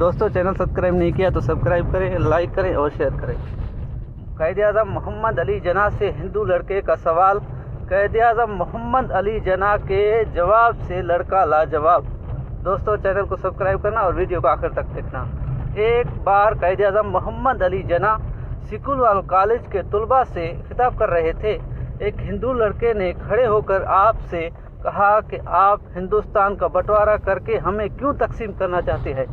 दोस्तों channel subscribe नहीं किया तो सब्सक्राइब करें, लाइक करें और शेयर करें। कायद-ए-आज़म मोहम्मद अली जना से हिंदू लड़के का सवाल। कायद-ए-आज़म मोहम्मद अली जना के जवाब से लड़का लाजवाब। दोस्तों चैनल को सब्सक्राइब करना और वीडियो को आखिर तक देखना। एक बार कायद-ए-आज़म मोहम्मद अली जना स्कूल कॉलेज के तलबा से खिताब कर रहे थे। एक हिंदू लड़के ने खड़े होकर आपसे कहा कि आप हिंदुस्तान का बंटवारा करके हमें क्यों तकसीम करना चाहते हैं?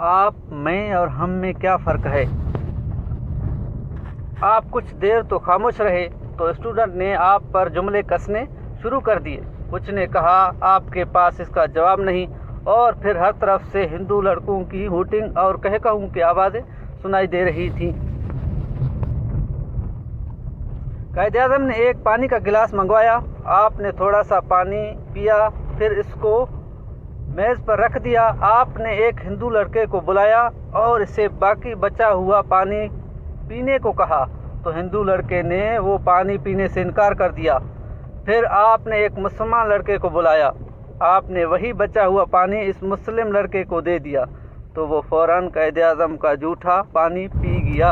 आप, मैं और हम में क्या फ़र्क है? आप कुछ देर तो खामोश रहे तो स्टूडेंट ने आप पर जुमले कसने शुरू कर दिए। कुछ ने कहा आपके पास इसका जवाब नहीं, और फिर हर तरफ से हिंदू लड़कों की हूटिंग और कहकहू की आवाज़ें सुनाई दे रही थीं। कायद-ए-आज़म ने एक पानी का गिलास मंगवाया। आपने थोड़ा सा पानी पिया, फिर इसको मेज़ पर रख दिया। आपने एक हिंदू लड़के को बुलाया और इसे बाकी बचा हुआ पानी पीने को कहा, तो हिंदू लड़के ने वो पानी पीने से इनकार कर दिया। फिर आपने एक मुसलमान लड़के को बुलाया। आपने वही बचा हुआ पानी इस मुस्लिम लड़के को दे दिया, तो वो फ़ौरन कायद-ए-आज़म का जूठा पानी पी गया।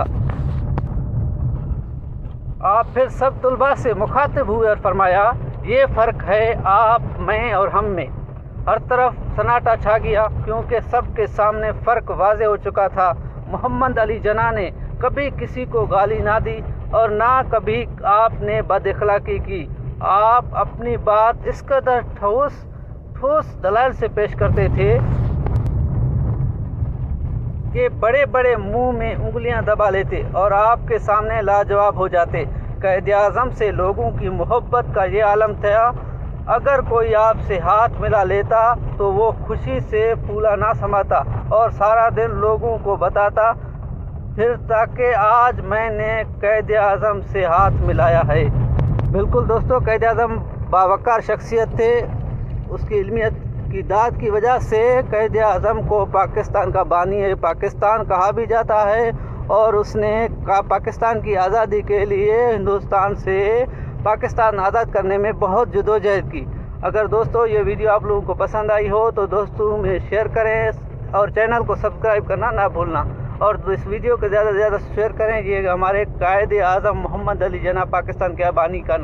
आप फिर सब तलबा से मुखातिब हुए और फरमाया, ये फ़र्क है आप, मैं और हम में। हर तरफ सन्नाटा छा गया, क्योंकि सबके सामने फ़र्क वाज़े हो चुका था। मोहम्मद अली जना ने कभी किसी को गाली ना दी और ना कभी आपने बदअखलाक़ी की। आप अपनी बात इस कदर ठोस दलाइल से पेश करते थे कि बड़े बड़े मुंह में उंगलियां दबा लेते और आपके सामने लाजवाब हो जाते। कायद-ए-आज़म से लोगों की मोहब्बत का ये आलम था, अगर कोई आपसे हाथ मिला लेता तो वो खुशी से फूला ना समाता और सारा दिन लोगों को बताता फिर ताकि आज मैंने कायद-ए-आज़म से हाथ मिलाया है। बिल्कुल दोस्तों, कायद-ए-आज़म बावकार शख्सियत थे। उसकी इल्मियत की दाद की वजह से कायद-ए-आज़म को पाकिस्तान का बानी पाकिस्तान कहा भी जाता है, और उसने पाकिस्तान की आज़ादी के लिए हिंदुस्तान से पाकिस्तान आज़ाद करने में बहुत जदोजहद की। अगर दोस्तों ये वीडियो आप लोगों को पसंद आई हो तो दोस्तों में शेयर करें और चैनल को सब्सक्राइब करना ना भूलना, और इस वीडियो को ज़्यादा से ज़्यादा शेयर करें। ये हमारे कायद-ए-आज़म मोहम्मद अली जना पाकिस्तान के बानी का